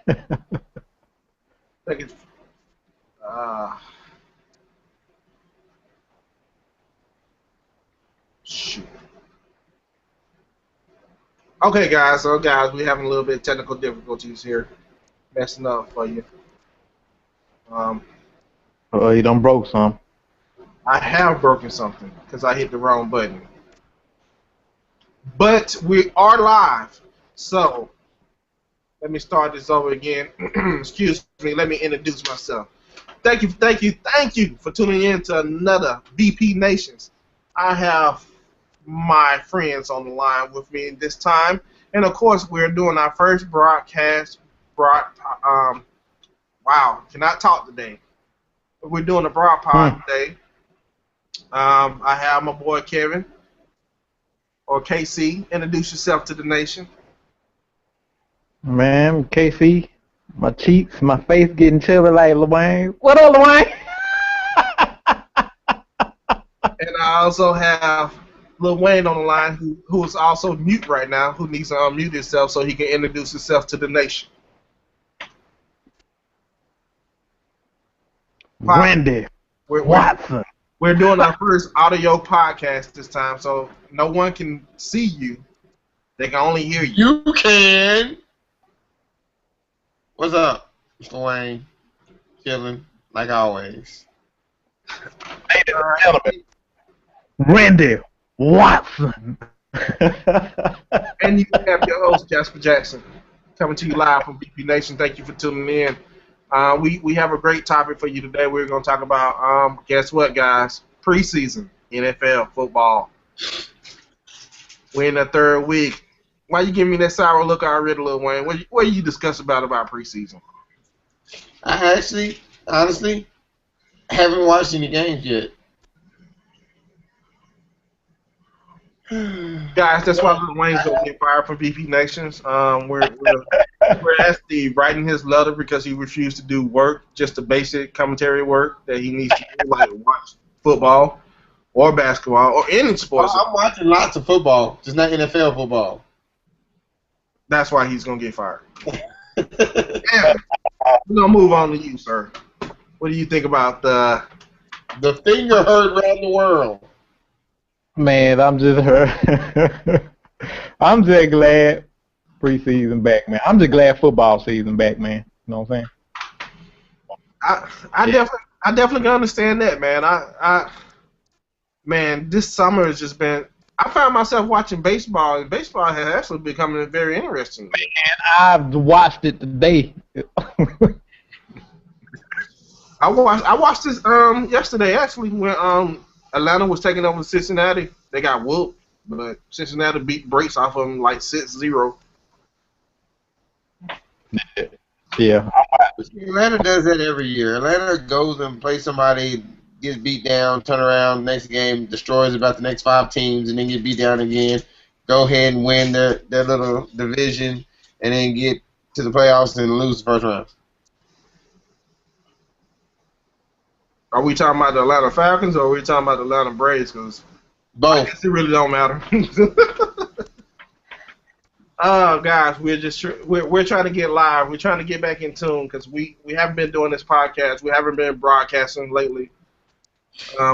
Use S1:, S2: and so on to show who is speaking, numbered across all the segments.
S1: think it's, uh, shoot. Okay, guys. So, guys, we're having a little bit of technical difficulties here. Messing up for you. Um,
S2: Oh, you done broke some.
S1: I have broken something because I hit the wrong button. But we are live. So, let me start this over again. Excuse me. Let me introduce myself. Thank you for tuning in to another BP Nations. I have my friends on the line with me this time, and of course, we're doing our first broadcast. Wow, cannot talk today. We're doing a broad pod today. I have my boy Kevin or KC. Introduce yourself to the nation.
S2: Man, KC, my cheeks, my face getting chubby like LeWayne. What up, LeWayne?
S1: And I also have Lil Wayne on the line, who is also mute right now, who needs to unmute himself so he can introduce himself to the nation.
S2: Randy Watson.
S1: We're doing our first audio podcast this time, so no one can see you. They can only hear you.
S3: You can. What's up, Mr. Wayne? Chilling, like always.
S2: Ladies and gentlemen, Randy Watson.
S1: And you have your host, Jasper Jackson, coming to you live from BP Nation. Thank you for tuning in. We have a great topic for you today. We're going to talk about, guess what, guys? Preseason NFL football. We're in the third week. Why you giving me that sour look already, Lil Wayne? What you discuss about preseason?
S3: I actually, honestly, haven't watched any games yet.
S1: Guys, that's why Lil Wayne's going to get fired from BP Nations. We're actually writing his letter because he refused to do work, just the basic commentary work that he needs to do, like watch football or basketball or any sports.
S3: I'm watching lots of football, just not NFL football.
S1: That's why he's going to get fired. Yeah. We're going to move on to you, sir. What do you think about
S3: the finger heard around the world?
S2: Man, I'm just I'm just glad preseason back, man. I'm just glad football season back, man. You know what I'm saying?
S1: I definitely can understand that, man. Man, this summer has just been. I found myself watching baseball, and baseball has actually becoming very interesting.
S2: Man, I've watched it today.
S1: I watched this yesterday actually when Atlanta was taking over Cincinnati. They got whooped, but Cincinnati beat breaks off of them like 6-0.
S2: Yeah.
S3: Atlanta does that every year. Atlanta goes and plays somebody, gets beat down, turn around, next game, destroys about the next 5 teams, and then get beat down again. Go ahead and win their little division, and then get to the playoffs and lose the first round.
S1: Are we talking about the Atlanta Falcons or are we talking about the Atlanta Braves? Because
S3: both.
S1: I guess it really don't matter. Oh, guys, we're trying to get live. We're trying to get back in tune because we haven't been doing this podcast. We haven't been broadcasting lately.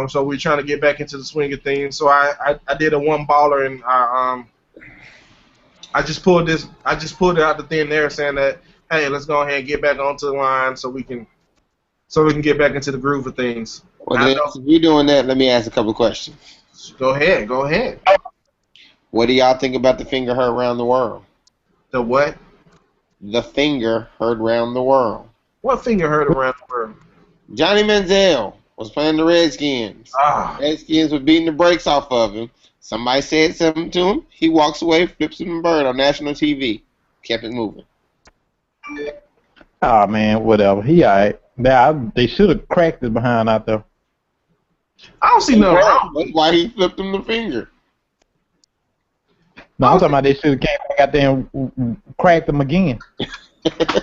S1: So we're trying to get back into the swing of things. So I did a one baller and I just pulled it out the thin air saying that, hey, let's go ahead and get back onto the line so we can get back into the groove of things.
S3: Well, if you're doing that, let me ask a couple of questions.
S1: Go ahead.
S3: What do y'all think about the finger heard around the world?
S1: The what?
S3: The finger heard around the world.
S1: What finger heard around the world?
S3: Johnny Manziel was playing the Redskins.
S1: Ah.
S3: Redskins were beating the brakes off of him. Somebody said something to him. He walks away, flips him a bird on national TV. Kept it moving.
S2: Oh, man, whatever. He all right. They should have cracked his behind out there.
S1: I don't see nothing wrong.
S3: That's why he flipped him the finger.
S2: No, I'm talking about they should have came back out there and cracked him again.
S1: I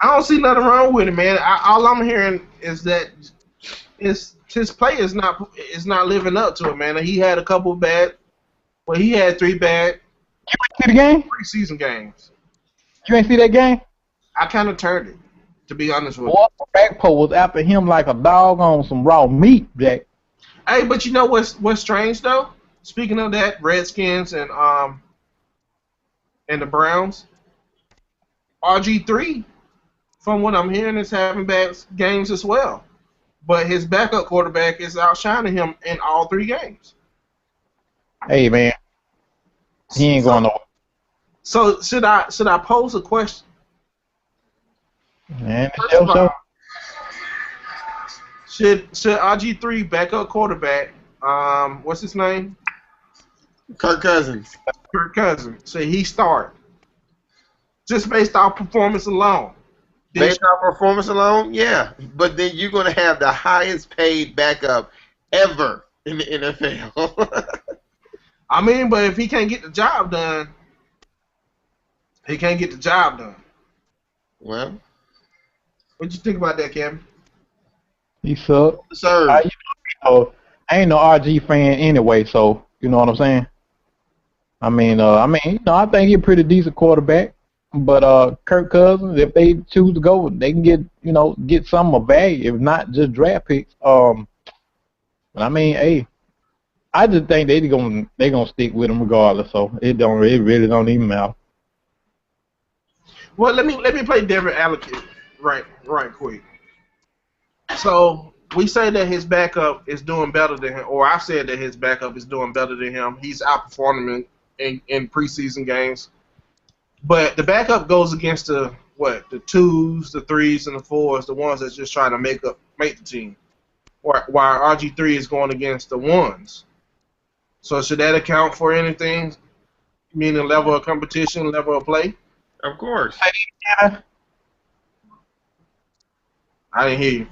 S1: don't see nothing wrong with it, man. All I'm hearing is that his play is not living up to it, man. He had a couple bad. Well, he had 3 bad.
S2: You ain't see the game?
S1: Preseason games.
S2: You ain't see that game?
S1: I kind of turned it, to be honest with you.
S2: Boy, Bagpo was after him like a dog on some raw meat, Jack.
S1: Hey, but you know what's strange though? Speaking of that, Redskins and the Browns, RG3, from what I'm hearing, is having bad games as well. But his backup quarterback is outshining him in all 3 games.
S2: Hey man, he ain't going nowhere.
S1: So should I pose a question?
S2: Man,
S1: First of all, should RG3 backup quarterback, what's his name?
S3: Kirk Cousins.
S1: Kirk Cousins. Should he start? Just based off performance alone.
S3: Based on performance alone, yeah. But then you're going to have the highest paid backup ever in the NFL.
S1: I mean, but if he can't get the job done, he can't get the job done.
S3: Well,
S1: What you think about that, Kevin?
S2: He sucked.
S3: sir.
S2: I ain't no RG fan anyway, so you know what I'm saying. I mean, I think he's a pretty decent quarterback. But Kirk Cousins, if they choose to go, they can get some of value, if not just draft picks. But I mean, hey, I just think they gonna stick with him regardless. So it really don't even matter.
S1: Well, let me play Devin Advocate right quick. So we say that his backup is doing better than him, or I've said that his backup is doing better than him. He's outperforming him in preseason games. But the backup goes against the 2s, the 3s, and the 4s, the ones that's just trying to make the team. While RG3 is going against the 1s. So should that account for anything? Meaning level of competition, level of play?
S3: Of course.
S2: Yeah.
S1: I didn't hear you.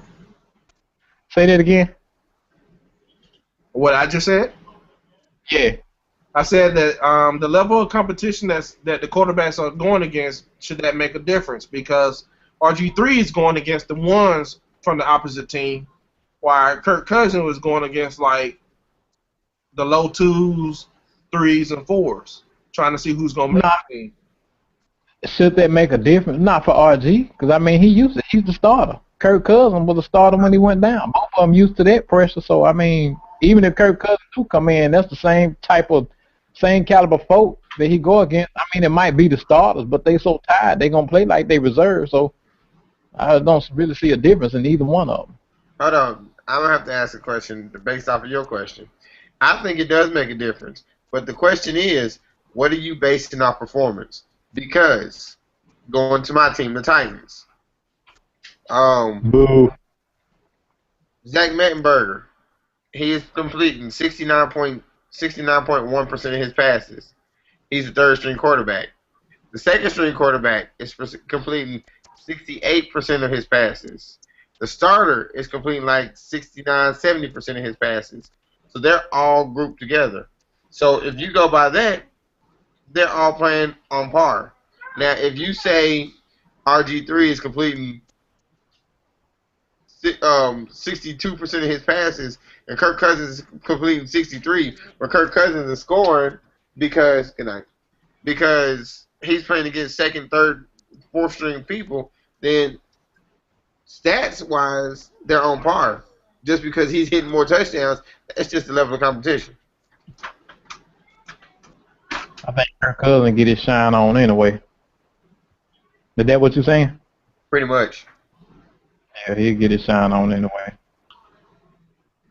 S2: Say that again.
S1: What I just said?
S2: Yeah.
S1: I said that the level of competition that the quarterbacks are going against, should that make a difference? Because RG3 is going against the 1s from the opposite team, while Kirk Cousins was going against like the low 2s, 3s, and 4s, trying to see who's going to make the team.
S2: Should that make a difference? Not for RG, because I mean he's the starter. Kirk Cousins was a starter when he went down. Both of them used to that pressure. So I mean, even if Kirk Cousins do come in, that's the same caliber folk that he go against. I mean, it might be the starters, but they so tired they gonna play like they reserve. So I don't really see a difference in either one of them.
S3: Hold on. I'm going to have to ask a question based off of your question. I think it does make a difference. But the question is, what are you basing off performance? Because going to my team, the Titans.
S2: Boo.
S3: Zach Mettenberger, he is completing 69.1% of his passes. He's a third-string quarterback. The second-string quarterback is completing 68% of his passes. The starter is completing like 69, 70% of his passes. So they're all grouped together. So if you go by that, they're all playing on par. Now, if you say RG3 is completing 62% of his passes and Kirk Cousins is completing 63%, but Kirk Cousins is scoring because he's playing against second, third, fourth string people, then stats-wise, they're on par. Just because he's hitting more touchdowns, that's just the level of competition.
S2: I think Kirk Cousins get his shine on anyway. Is that what you're saying?
S3: Pretty much.
S2: Yeah, he'll get his shine on anyway.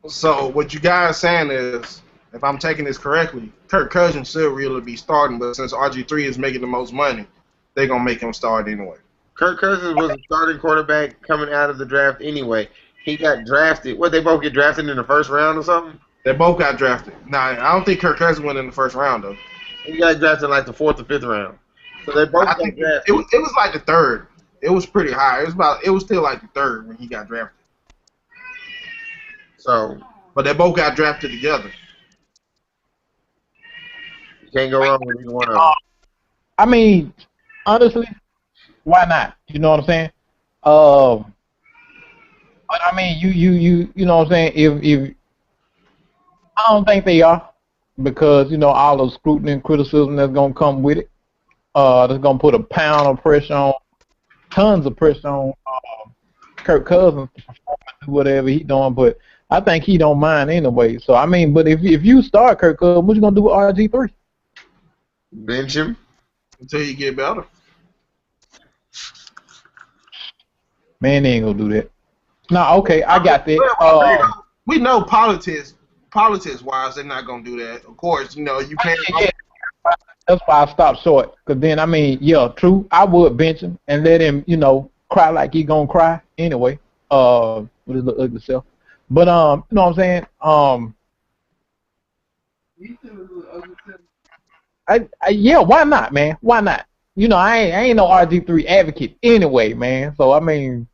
S1: So what you guys saying is, if I'm taking this correctly, Kirk Cousins should really be starting, but since RG3 is making the most money, they're going to make him start anyway.
S3: Kirk Cousins was a starting quarterback coming out of the draft anyway. He got drafted. What, they both get drafted in the first round or something?
S1: They both got drafted. Now, I don't think Kirk Cousins went in the first round, though.
S3: He got drafted in like the fourth or fifth round. So they both got drafted.
S1: It was like the third. It was pretty high. It was still like the third when he got drafted.
S3: So,
S1: but they both got drafted together.
S3: You can't go wrong with either one of them.
S2: I mean, honestly, why not? You know what I'm saying? But I mean, you know what I'm saying? If I don't think they are, because all the scrutiny and criticism that's gonna come with it. That's gonna put a pound of pressure on tons of pressure on Kirk Cousins to perform and do whatever he doing, but I think he don't mind anyway. So I mean, but if you start Kirk Cousins, what you gonna do with RG3?
S3: Bench him
S1: until you get better.
S2: Man, they ain't gonna do that. No, okay, I got that.
S1: We know politics wise, they're not gonna do that. Of course, you can't.
S2: Yeah, that's why I stopped short. Cause then, I mean, yeah, true. I would bench him and let him, cry like he gonna cry anyway. With his little ugly self. But you know what I'm saying? Yeah, why not, man? Why not? I ain't no RG3 advocate anyway, man. So I mean,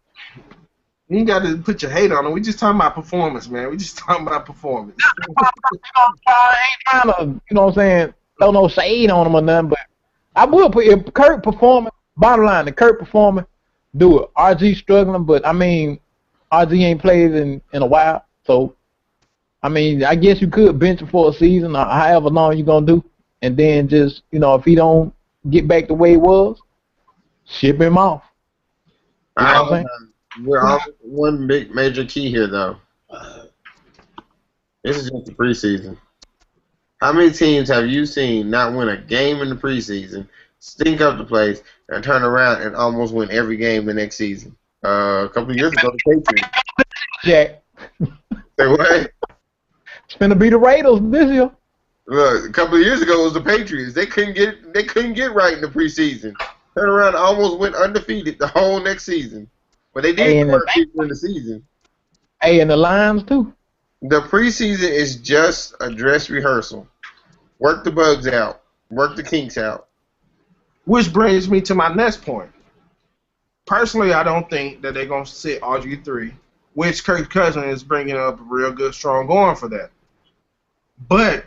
S1: you ain't got to put your hate on him. We just talking about performance, man. We just talking about performance.
S2: I ain't trying to, you know what I'm saying, throw no shade on him or nothing, but I would put if Kirk performing. Bottom line, the Kirk performing, do it. RG struggling, but I mean, RG ain't played in a while, so I mean, I guess you could bench him for a season or however long you gonna do, and then just if he don't get back the way he was, ship him off. You know what I'm saying?
S3: We're on one big major key here, though. This is just the preseason. How many teams have you seen not win a game in the preseason, stink up the place, and turn around and almost win every game the next season? A couple of years ago, the Patriots.
S2: Jack.
S3: Say what?
S2: It's gonna be the Raiders this year.
S3: Look, a couple of years ago it was the Patriots. They couldn't get right in the preseason. Turn around and almost went undefeated the whole next season. But they did hurt people in the season.
S2: Hey, and the Lions too.
S3: The preseason is just a dress rehearsal. Work the bugs out. Work the kinks out.
S1: Which brings me to my next point. Personally, I don't think that they're going to sit RG3, which Kirk Cousins is bringing up a real good, strong going for that. But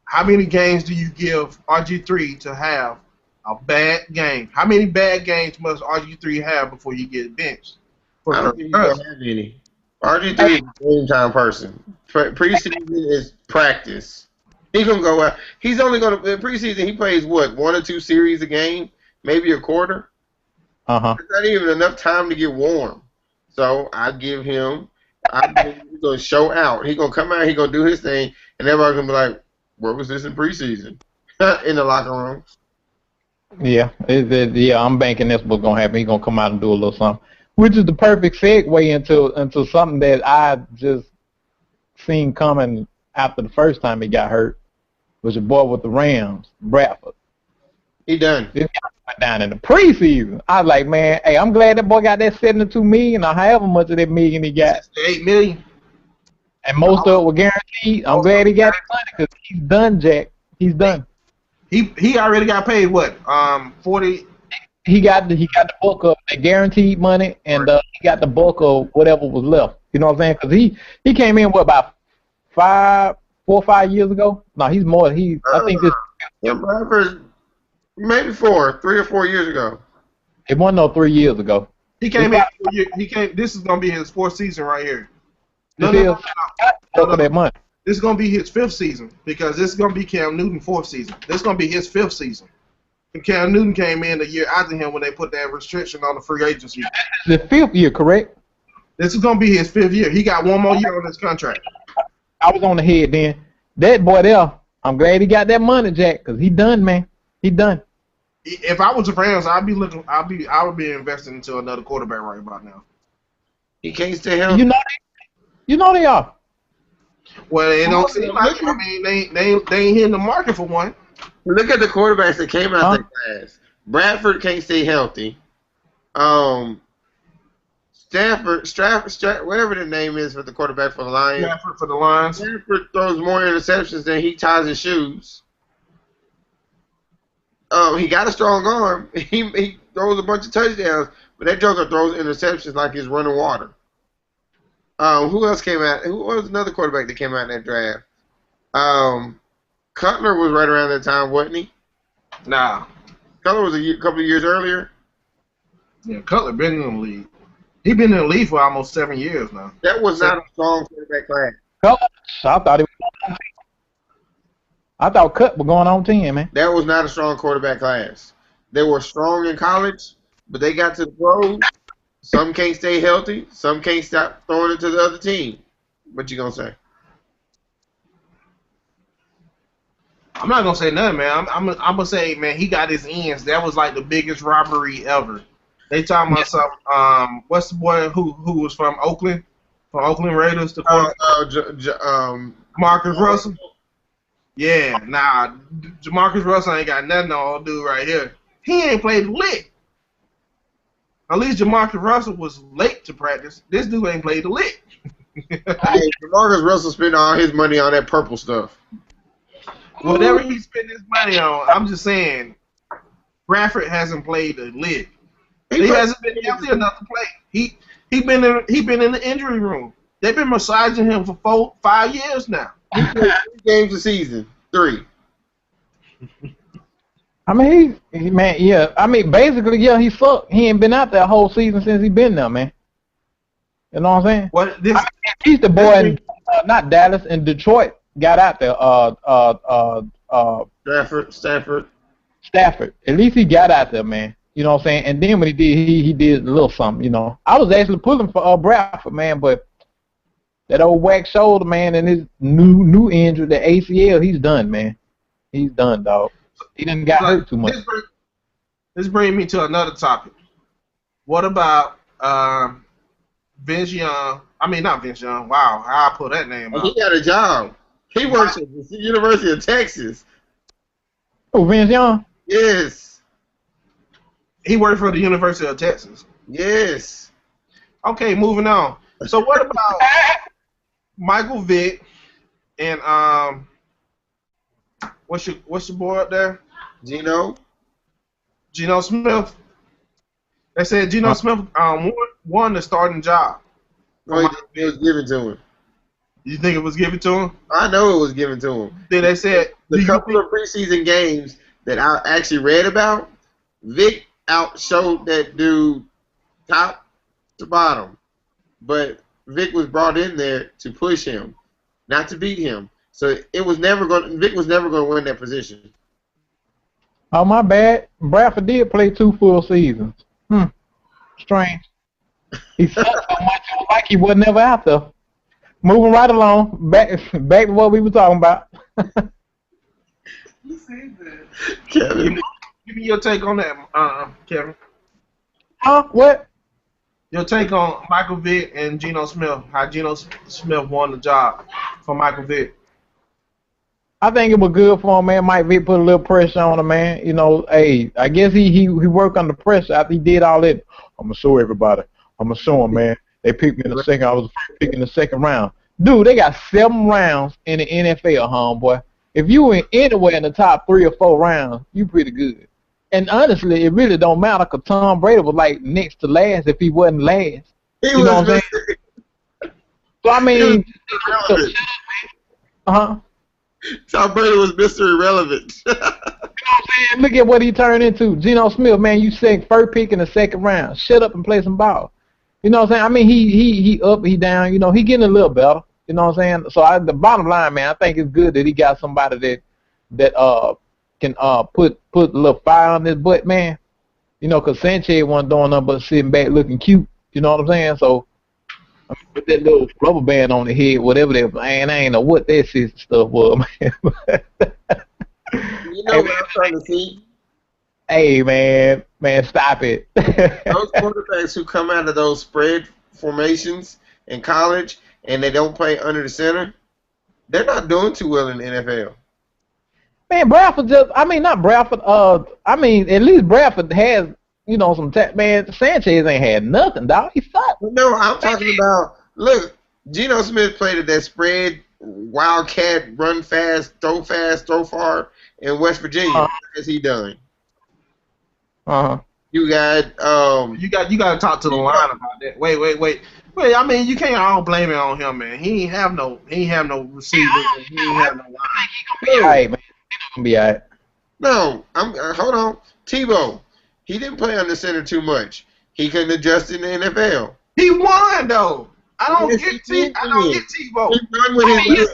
S1: how many games do you give RG3 to have a bad game? How many bad games must RG3 have before you get benched?
S3: I don't think you don't have any. RG3 is a game-time person. Preseason is practice. He's going to go out. He's only going to – in preseason, he plays, what, 1 or 2 series a game, maybe a quarter?
S2: Uh-huh.
S3: It's not even enough time to get warm. So I give him – he's going to show out. He's going to come out, he's going to do his thing, and everybody's going to be like, where was this in preseason? In the locker room.
S2: Yeah, I'm banking that's what's going to happen. He's going to come out and do a little something, which is the perfect segue into something that I just seen coming after the first time he got hurt, was your boy with the Rams, Bradford.
S3: He done.
S2: This guy went down in the preseason. I was like, man, hey, I'm glad that boy got that $72 million or however much of that million he got.
S1: $8 million.
S2: And most of it was guaranteed. I'm glad he got the money because he's done, Jack. He's done.
S1: He already got paid what? 40.
S2: He got the bulk of the guaranteed money, and he got the bulk of whatever was left. You know what I'm saying? Because he came in about 4 or 5 years ago. No, he's more. I think this.
S3: Yeah, Bradford, maybe 3 or 4 years ago.
S2: It wasn't no 3 years ago.
S1: He came in. He came. This is gonna be his 4th season right here. No.
S2: That money.
S1: This is going to be his 5th season because this is going to be Cam Newton's 4th season. This is going to be his 5th season. And Cam Newton came in the year after him when they put that restriction on the free agency.
S2: The 5th year, correct?
S1: This is going to be his 5th year. He got 1 more year on his contract.
S2: I was on the head then. That boy there, I'm glad he got that money, Jack, because he done, man. He done.
S1: If I was the Rams, I would be investing into another quarterback right about now.
S3: He can't stay healthy.
S2: You know they are.
S1: Well, it don't seem like. I mean, they ain't hitting the market for one.
S3: Look at the quarterbacks that came out that class. Bradford can't stay healthy. Stafford, whatever the name is for the quarterback for the Lions.
S1: Stafford for the Lions.
S3: Stafford throws more interceptions than he ties his shoes. He got a strong arm. He throws a bunch of touchdowns, but that joker throws interceptions like he's running water. Who else came out? Who was another quarterback that came out in that draft? Cutler was right around that time, wasn't he?
S1: Nah.
S3: Cutler was a couple of years earlier.
S1: Yeah, Cutler been in the league. He been in the league for almost 7 years now.
S3: That was not a strong quarterback class.
S2: I thought Cut was going on 10, man.
S3: That was not a strong quarterback class. They were strong in college, but they got to the pros. Some can't stay healthy. Some can't stop throwing it to the other team. What you gonna say?
S1: I'm not gonna say nothing, man. I'm gonna say, man, he got his ends. That was like the biggest robbery ever. They talking about some. What's the boy who was from Oakland Raiders? Marcus Russell. Yeah, nah, Jamarcus Russell ain't got nothing on dude right here. He ain't played a lick. At least Jamarcus Russell was late to practice. This dude ain't played a lick.
S3: Hey, Jamarcus Russell spent all his money on that purple stuff.
S1: Whatever he spent his money on, I'm just saying, Bradford hasn't played a lick. He hasn't been healthy enough to play. He been in the injury room. They've been massaging him for 5 years now.
S3: He played 3 games a season. 3.
S2: I mean, man, yeah. I mean, basically, yeah, he sucked. He ain't been out there whole season since he been there, man. You know what I'm saying? He's the boy in not Dallas, in Detroit. Got out there. Stafford. At least he got out there, man. You know what I'm saying? And then when he did, he did a little something. You know, I was actually pulling for Bradford, man, but that old whack shoulder, man, and his new injury, the ACL, he's done, man. He's done, dog. He didn't got hurt too much.
S1: This brings me to another topic. What about Vince Young? I mean, not Vince Young. Wow, how I put that name out.
S3: He got a job. He works at the University of Texas.
S2: Oh, Vince Young?
S3: Yes.
S1: He worked for the University of Texas.
S3: Yes.
S1: Okay, moving on. So what about Michael Vick and what's your boy up there?
S3: Geno
S1: Smith. They said Geno Smith won the starting job.
S3: Oh, it was given to him.
S1: You think it was given to him?
S3: I know it was given to him.
S1: Then they said
S3: the couple of preseason games that I actually read about, Vic outshowed that dude top to bottom. But Vic was brought in there to push him, not to beat him. So Vic was never going to win that position.
S2: Oh, my bad. Bradford did play 2 full seasons. Strange. He sucked so much, it was like he was never out there. Moving right along, back to what we were talking about.
S1: You said that. Kevin, give me your take on that, Kevin.
S2: Huh? What?
S1: Your take on Michael Vick and Geno Smith. How Geno Smith won the job for Michael Vick.
S2: I think it was good for him, man. Mike Vick put a little pressure on him, man. You know, hey, I guess he worked under pressure after he did all that. I'm going to show everybody. I'm going to show him, man. They picked me in the second. I was picking the second round. Dude, they got 7 rounds in the NFL, homeboy. If you were anywhere in the top 3 or 4 rounds, you pretty good. And honestly, it really don't matter because Tom Brady was like next to last if he wasn't last. You know what I'm saying? So, I mean,
S3: Tom Brady was Mr. Irrelevant.
S2: You know what I'm saying? Look at what he turned into. Geno Smith, man, you said first pick in the second round. Shut up and play some ball. You know what I'm saying? I mean, he up, he down. You know, he getting a little better. You know what I'm saying? So the bottom line, man, I think it's good that he got somebody that can put a little fire on his butt, man. You know, because Sanchez wasn't doing nothing but sitting back looking cute. You know what I'm saying? So I mean, with that little rubber band on the head, whatever that, man, I ain't know what that stuff was, man.
S3: You know what I'm trying to see?
S2: Hey, man, stop it.
S3: Those quarterbacks who come out of those spread formations in college and they don't play under the center, they're not doing too well in the NFL.
S2: Man, Bradford not Bradford. I mean, at least Bradford has, you know, some man, Sanchez ain't had nothing, dog. He sucked.
S3: No, I'm talking about, look, Geno Smith played at that spread, wildcat, run fast, throw far in West Virginia. What has he done? You got
S1: you got to talk to the line about that. Wait. I mean, you can't all blame it on him, man. He ain't have no receivers. He ain't have no line.
S2: He gonna be alright, man. He gonna be alright.
S3: No, hold on. Tebow, he didn't play under center too much. He couldn't adjust in the NFL.
S1: He won though. I don't get Tebow.
S3: He run with his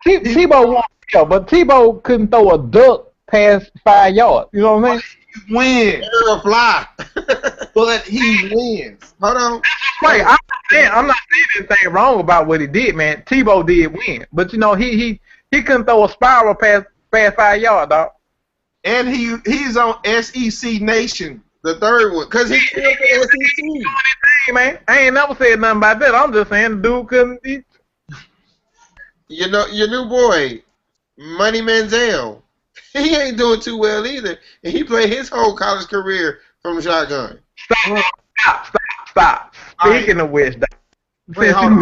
S3: legs.
S2: Tebow won, but Tebow couldn't throw a duck past 5 yards. You know what I mean?
S1: wins.
S3: It'll fly.
S1: But he wins.
S3: Hold on.
S2: Right, I'm not saying anything wrong about what he did, man. Tebow did win, but you know he couldn't throw a spiral past 5 yards, dog.
S1: And he's on SEC Nation.
S3: The third one, because he killed the SEC.
S2: Hey, man, I ain't never said nothing about that. I'm just saying the dude couldn't.
S3: You know, your new boy, Money Manziel, he ain't doing too well either. And he played his whole college career from the shotgun.
S2: Stop. Speaking of which,
S1: wait, hold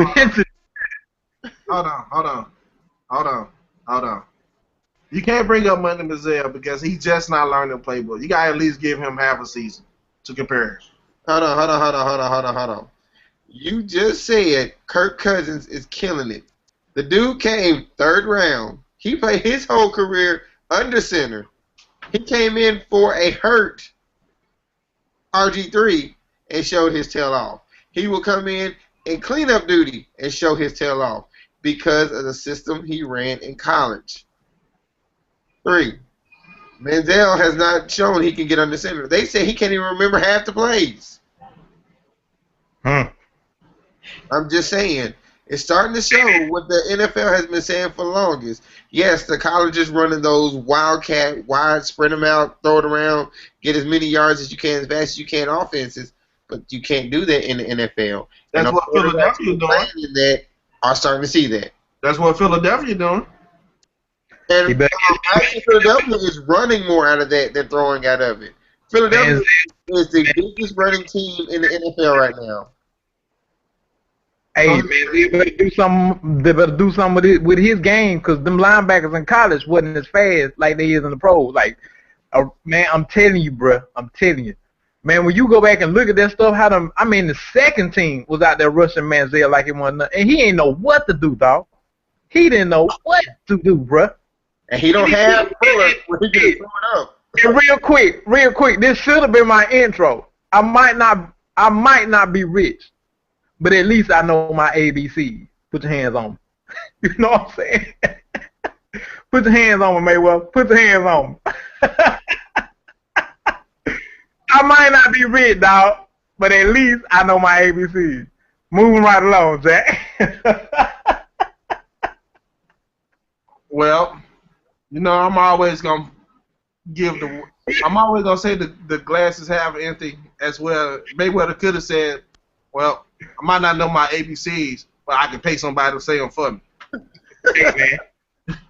S1: on. You can't bring up Money Manziel because he's just not learning the playbook. You gotta at least give him half a season to compare.
S3: Hold on. You just said Kirk Cousins is killing it. The dude came 3rd round. He played his whole career under center. He came in for a hurt RG3 and showed his tail off. He will come in and cleanup duty and show his tail off because of the system he ran in college. 3. Manziel has not shown he can get under center. They say he can't even remember half the plays. I'm just saying. It's starting to show what the NFL has been saying for the longest. Yes, the college is running those wildcat, wide, spread them out, throw it around, get as many yards as you can, as fast as you can offenses, but you can't do that in the NFL.
S1: That's what Philadelphia doing.
S3: That are starting to see that.
S1: That's what Philadelphia doing.
S3: And actually, Philadelphia is running more out of that than throwing out of it. Philadelphia is the biggest running team in the NFL right now.
S2: Hey, man, they better do something with his game because them linebackers in college wasn't as fast like they is in the pros. Like, man, I'm telling you, bro. Man, when you go back and look at that stuff, the second team was out there rushing Manziel like he wasn't nothing. And he ain't know what to do, dog. He didn't know what to do, bro.
S3: And he don't have Fuller where he can throw it up.
S2: And real quick, this should have been my intro. I might not be rich, but at least I know my ABC. Put your hands on me. You know what I'm saying? Put your hands on me, Mayweather. Put your hands on me. I might not be rich, dog, but at least I know my ABC. Moving right along, Jack.
S1: Well, you know, I'm always gonna say the glass is half empty as well. Mayweather could have said, well, I might not know my ABCs, but I can pay somebody to say them for me.
S2: Hey,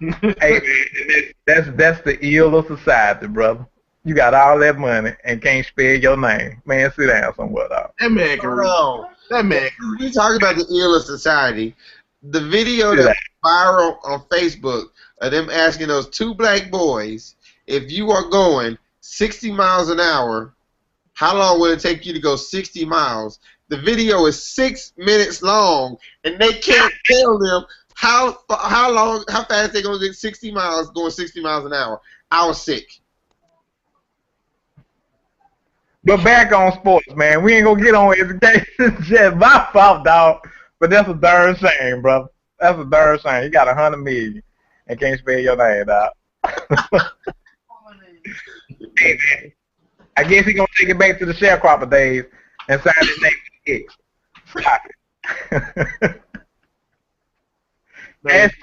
S2: man, that's the ill of society, brother. You got all that money and can't spare your name. Man, sit down somewhere, dog.
S1: That man can read. That man can read.
S3: We talk about the ill of society. The video that went viral on Facebook of them asking those 2 black boys, if you are going 60 miles an hour, how long will it take you to go 60 miles? The video is 6 minutes long, and they can't tell them how fast they're going to get 60 miles going 60 miles an hour. I was sick.
S2: But back on sports, man. We ain't going to get on education. It's just my fault, dog. But that's a darn shame, brother. That's a darn shame. You got $100 million and can't spare your name, dog. Hey, man. I guess he's going to take it back to the sharecropper days and sign his name to X. Stop it. That's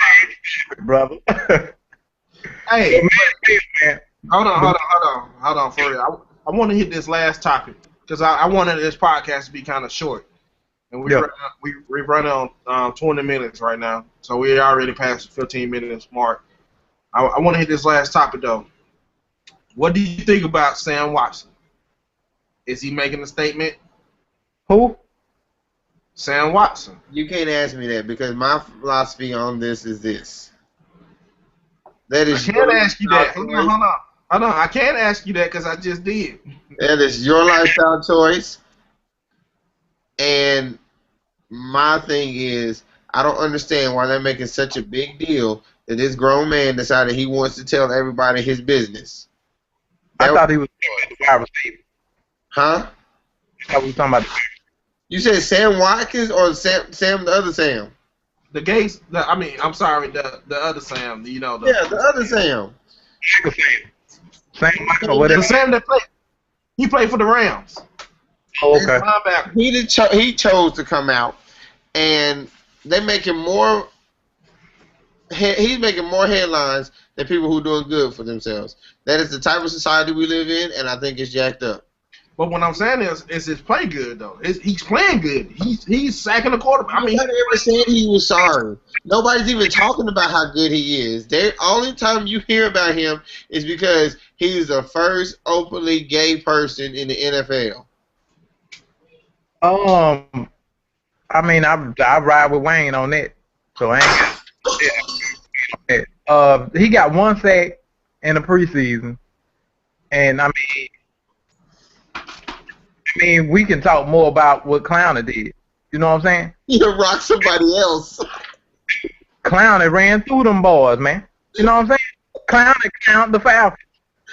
S2: brother.
S1: Hey,
S2: man.
S1: Hold on, for real. I want to hit this last topic because I wanted this podcast to be kind of short, and we run on 20 minutes right now, so we already past the 15 minutes mark. I want to hit this last topic though. What do you think about Sam Watson? Is he making a statement?
S2: Who?
S1: Sam Watson.
S3: You can't ask me that because my philosophy on this is this. That is.
S1: I can't ask you that. Hold on. I can't ask you that because I just did.
S3: That is your lifestyle choice. And my thing is, I don't understand why they're making such a big deal that this grown man decided he wants to tell everybody his business.
S2: I thought he was the wide receiver.
S3: Huh?
S2: I thought we were talking about
S3: You said Sam Watkins or Sam the other Sam?
S1: The Gates. I'm sorry. The other Sam. You know.
S3: The other Sam.
S2: Sam Michael,
S1: The
S2: whatever.
S1: same that played. He played for the Rams.
S2: Oh, okay.
S1: Linebacker.
S3: He chose to come out, and they making more. He's making more headlines than people who are doing good for themselves. That is the type of society we live in, and I think it's jacked up.
S1: But what I'm saying is his play good though. He's playing good. He's sacking the quarterback. I mean,
S3: Nobody ever said he was sorry. Nobody's even talking about how good he is. The only time you hear about him is because he's the first openly gay person in the NFL.
S2: I mean, I ride with Wayne on that, so I ain't got he got 1 sack in the preseason, and I mean, we can talk more about what Clowney did. You know what I'm saying?
S3: You rock somebody else.
S2: Clowney ran through them boys, man. You know what I'm saying? Clowney count the Falcons.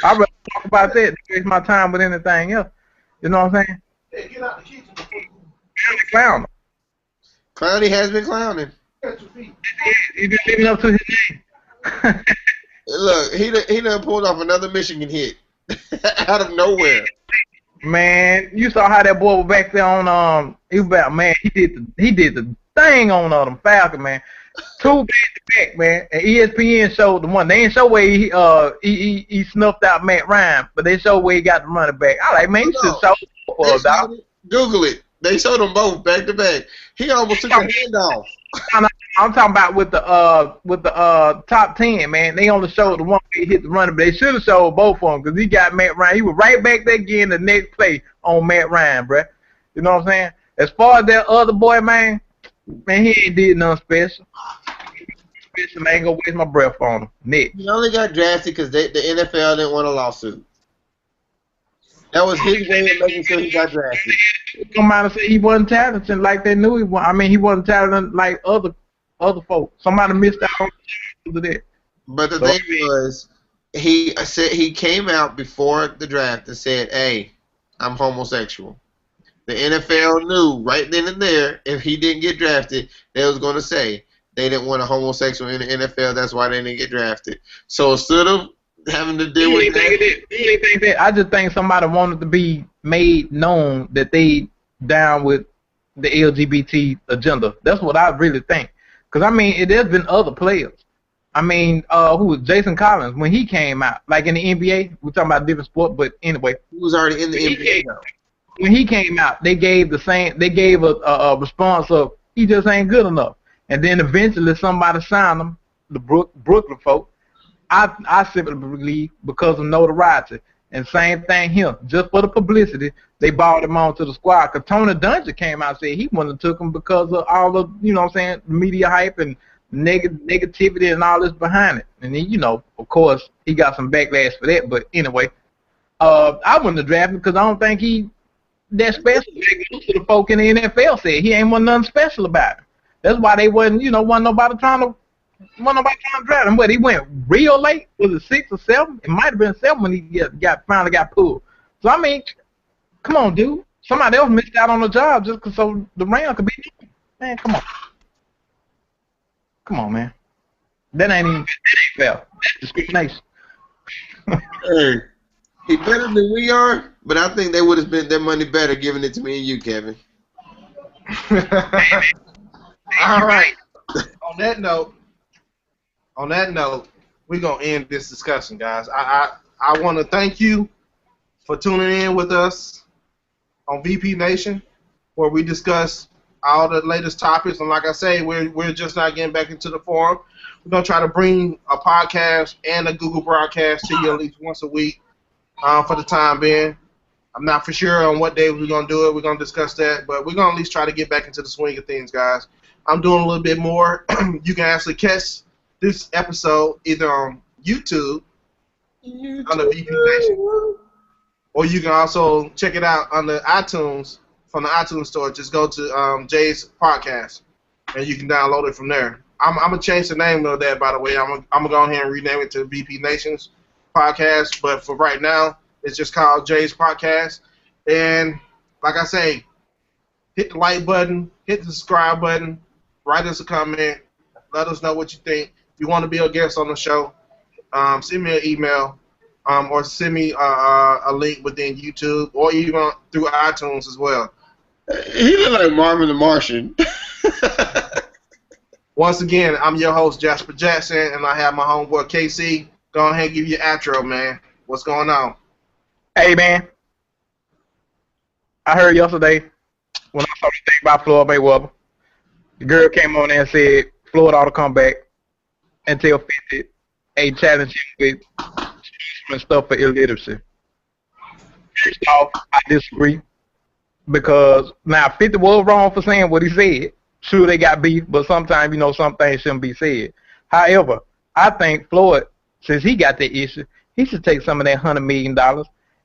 S2: I'd rather talk about that than waste my time with anything else. You know what I'm saying?
S1: hey, get out the kitchen.
S2: Clowney.
S3: Clowney has been clowning.
S1: Catch your feet.
S2: He been living up to his name.
S3: Look, he done pulled off another Michigan hit out of nowhere.
S2: Man, you saw how that boy was back there on he was about, man, he did the thing on them Falcons, man. 2 back to back, man. And ESPN showed the one. They didn't show where he snuffed out Matt Ryan, but they showed where he got the running back. I like, man, you should show
S3: Google it. They showed them both back to back. He almost took a hand off.
S2: I'm talking about with the top 10, man. They only showed the one where he hit the running, but they should have showed both of them because he got Matt Ryan. He was right back there again the next play on Matt Ryan, bruh. You know what I'm saying? As far as that other boy, man, he ain't did nothing special. I ain't gonna waste my breath on him. Nick.
S3: He only got drafted because the NFL didn't want a lawsuit. That was his way of making sure he got drafted.
S2: Come out and say he wasn't talented like they knew he was. I mean, he wasn't talented like other folks. Somebody missed out on that.
S3: But the thing was, he said he came out before the draft and said, "Hey, I'm homosexual." The NFL knew right then and there if he didn't get drafted, they was going to say they didn't want a homosexual in the NFL. That's why they didn't get drafted. So instead of having to deal with that,
S2: I just think somebody wanted to be made known that they down with the LGBT agenda. That's what I really think. Because, I mean, there's been other players. I mean, who was Jason Collins when he came out? Like in the NBA, we're talking about a different sport, but anyway.
S3: He was already in the NBA now.
S2: When he came out, they gave a response of, he just ain't good enough. And then eventually somebody signed him, the Brooklyn folk. I simply believe because of notoriety. And same thing here. Just for the publicity, they brought him on to the squad. Because Tony Dungy came out and said he wouldn't have took him because of all the, you know what I'm saying, media hype and negativity and all this behind it. And then, you know, of course, he got some backlash for that. But anyway, I wouldn't have drafted him because I don't think he that special. To the folk in the NFL said he ain't want nothing special about him. That's why they wasn't nobody trying to draft him. But he went real late. Was it 6 or 7? It might have been 7 when he finally got pulled. So I mean, come on, dude. Somebody else missed out on the job just so the Rams could be. Man, come on. Come on, man. That ain't fair. That's discrimination.
S3: Hey, he better than we are, but I think they would have spent their money better giving it to me and you, Kevin.
S1: All right. On that note, we're gonna end this discussion, guys. I want to thank you for tuning in with us on VP Nation, where we discuss all the latest topics. And like I say, we're just not getting back into the forum. We're gonna try to bring a podcast and a Google broadcast to you at least once a week for the time being. I'm not for sure on what day we're gonna do it. We're gonna discuss that, but we're gonna at least try to get back into the swing of things, guys. I'm doing a little bit more. You can actually catch this episode either on YouTube on the VP Nation, or you can also check it out on the iTunes from the iTunes store. Just go to Jay's podcast, and you can download it from there. I'm gonna change the name of that, by the way. I'm gonna go ahead and rename it to VP Nation's podcast, but for right now, it's just called Jay's podcast. And like I say, hit the like button, hit the subscribe button, write us a comment, let us know what you think. If you want to be a guest on the show, send me an email, or send me a link within YouTube or even through iTunes as well.
S3: He look like Marvin the Martian.
S1: Once again, I'm your host, Jasper Jackson, and I have my homeboy, KC. Go ahead and give you your outro, man. What's going on?
S2: Hey, man. I heard yesterday when I saw the thing about Floyd Mayweather, the girl came on there and said Floyd ought to come back and tell 50 a challenge him with stuff for illiteracy. First off, I disagree because now 50 was wrong for saying what he said. Sure, they got beef, but sometimes, some things shouldn't be said. However, I think Floyd, since he got that issue, he should take some of that $100 million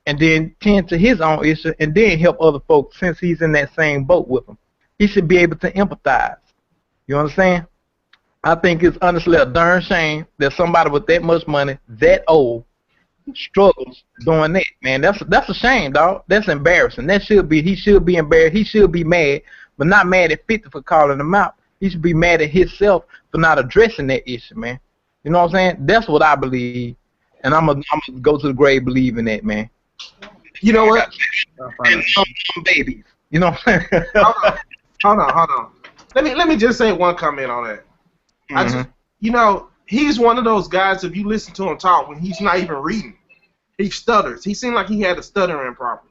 S2: and then tend to his own issue and then help other folks since he's in that same boat with them. He should be able to empathize. You understand? I think it's honestly a darn shame that somebody with that much money, that old, struggles doing that, man. That's a shame, dog. That's embarrassing. He should be embarrassed. He should be mad, but not mad at 50 for calling him out. He should be mad at himself for not addressing that issue, man. You know what I'm saying? That's what I believe, and I'm gonna go to the grave believing that, man.
S1: You know what?
S2: And some babies. You know what I'm saying?
S1: Hold on. Let me just say one comment on that. He's one of those guys, if you listen to him talk, when he's not even reading, he stutters. He seemed like he had a stuttering problem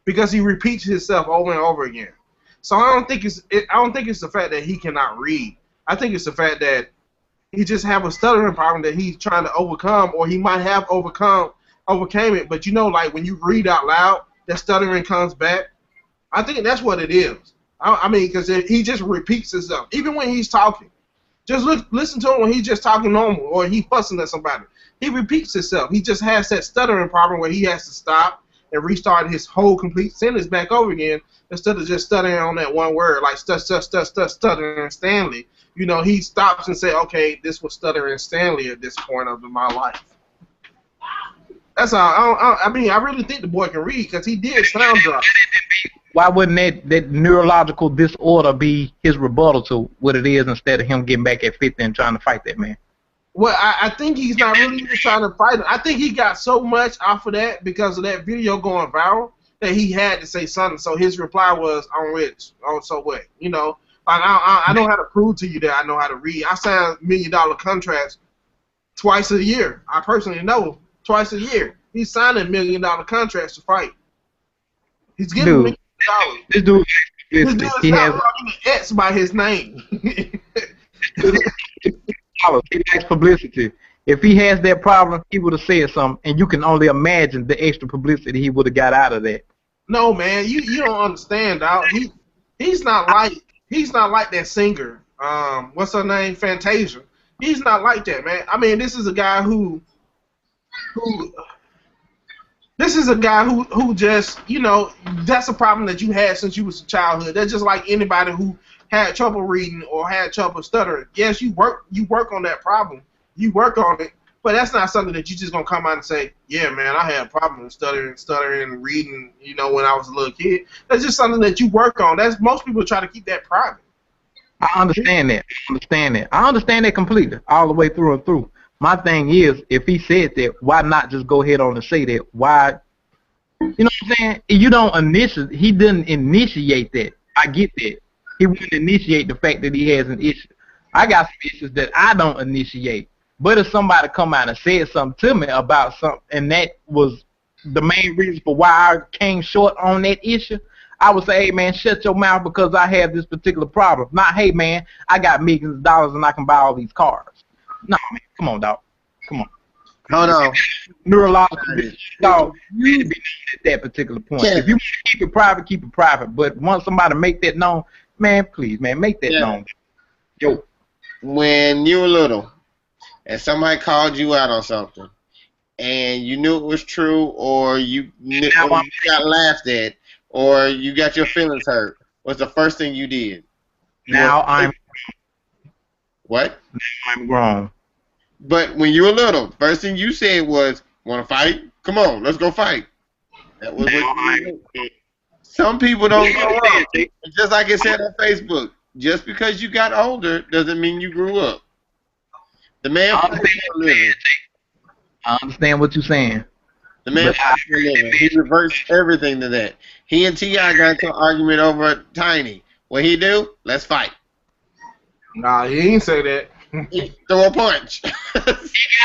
S1: because he repeats himself over and over again. So I don't think it's the fact that he cannot read. I think it's the fact that he just have a stuttering problem that he's trying to overcome, or he might have overcame it. But like when you read out loud, that stuttering comes back. I think that's what it is. I mean, because he just repeats himself, even when he's talking. Just listen to him when he's just talking normal or he fussing at somebody. He repeats himself. He just has that stuttering problem where he has to stop and restart his whole complete sentence back over again instead of just stuttering on that one word, like stuttering Stanley. He stops and say, okay, this was stuttering Stanley at this point of my life. That's all. I really think the boy can read because he did sound drop.
S2: Why wouldn't that neurological disorder be his rebuttal to what it is instead of him getting back at 50 and trying to fight that man?
S1: Well, I think he's not really even trying to fight him. I think he got so much off of that because of that video going viral that he had to say something. So his reply was, I'm rich. Oh, so what? I know how to prove to you that I know how to read. I sign $1 million contracts twice a year. I personally know twice a year. He's signing $1 million contracts to fight. He's getting $1 million.
S2: This dude
S1: he has an X by his name.
S2: He likes publicity. If he has that problem, he would have said something, and you can only imagine the extra publicity he would have got out of that.
S1: No, man, you don't understand, dog. He's not like that singer. What's her name? Fantasia. He's not like that, man. I mean, this is a guy who just, that's a problem that you had since you was a childhood. That's just like anybody who had trouble reading or had trouble stuttering. Yes, you work on that problem. You work on it, but that's not something that you just gonna come out and say, yeah, man, I had problems stuttering, reading, when I was a little kid. That's just something that you work on. Most people try to keep that private.
S2: I understand that. I understand that completely, all the way through and through. My thing is, if he said that, why not just go ahead on and say that? Why? You know what I'm saying? He didn't initiate that. I get that. He wouldn't initiate the fact that he has an issue. I got some issues that I don't initiate. But if somebody come out and said something to me about something, and that was the main reason for why I came short on that issue, I would say, hey, man, shut your mouth because I have this particular problem. Not, hey, man, I got millions of dollars and I can buy all these cars. No, man, come on, dog. Come on.
S3: Hold on.
S2: Neurological dog, you need to be at that particular point. Yeah. If you want to keep it private, keep it private. But once somebody make that known, man, please, man, make that known. Yo.
S3: When you were little and somebody called you out on something and you knew it was true or you got laughed at or you got your feelings hurt, what's the first thing you did? What?
S2: Now I'm grown.
S3: But when you were little, first thing you said was, want to fight? Come on, let's go fight. That was what you did. Some people don't grow up. Just like it said on Facebook, just because you got older doesn't mean you grew up. The man
S2: I understand what you're saying.
S3: The man fights for a living. He reverts everything to that. He and T.I. got into an argument over Tiny. What he do? Let's fight.
S1: Nah, he ain't say that.
S3: He throw a punch.
S2: He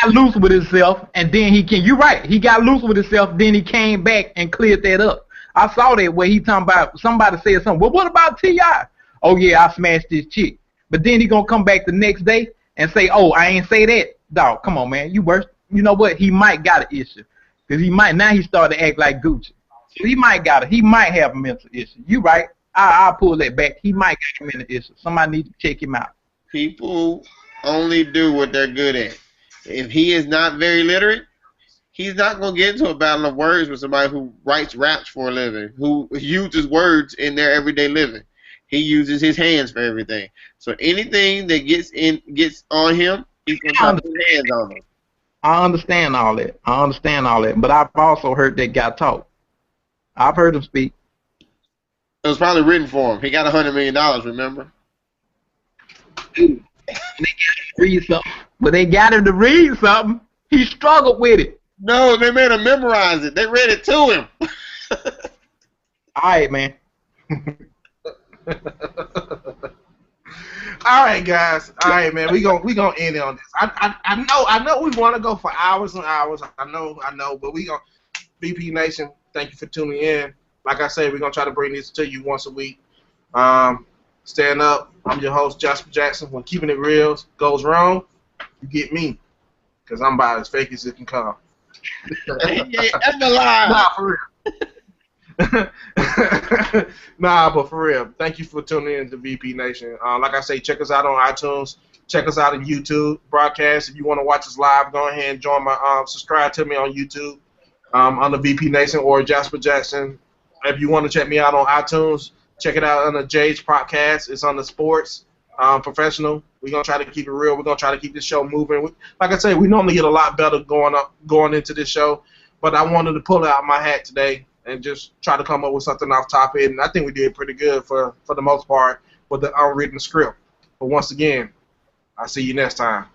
S2: got loose with himself, and then you're right. He got loose with himself, then he came back and cleared that up. I saw that where he talking about, somebody said something. Well, what about T.I.? Oh, yeah, I smashed this chick. But then he going to come back the next day and say, oh, I ain't say that. Dog, come on, man. You worse. You know what? He might got an issue. Because now he started to act like Gucci. So he might have a mental issue. You right. I'll pull that back. He might got a mental issue. Somebody need to check him out.
S3: People only do what they're good at. If he is not very literate, he's not going to get into a battle of words with somebody who writes raps for a living, who uses words in their everyday living. He uses his hands for everything. So anything that gets on him, he's going to put his hands on them.
S2: I understand all that. But I've also heard that guy talk. I've heard him speak.
S3: It was probably written for him. He got $100 million, remember?
S2: Dude, they got him to read something. But they got him to read something. He struggled with it.
S3: No, they made him memorize it. They read it to him.
S2: All right, man.
S1: All right, guys. All right, man. We gonna end it on this. I know we want to go for hours and hours. I know, but we gonna VP Nation. Thank you for tuning in. Like I said, we're gonna try to bring this to you once a week. Stand up. I'm your host, Jasper Jackson. When keeping it real goes wrong, you get me, cause I'm about as fake as it can come. Nah, for real. Nah, but for real, thank you for tuning in to VP Nation. Like I say, check us out on iTunes. Check us out on YouTube broadcast. If you want to watch us live, go ahead and join my subscribe to me on YouTube on the VP Nation or Jasper Jackson. If you want to check me out on iTunes, check it out on the Jay's podcast. It's on the sports professional. We're gonna try to keep it real. We're gonna try to keep this show moving. Like I say, we normally get a lot better going into this show, but I wanted to pull out my hat today and just try to come up with something off top of it. And I think we did pretty good for the most part with the unwritten script. But once again, I'll see you next time.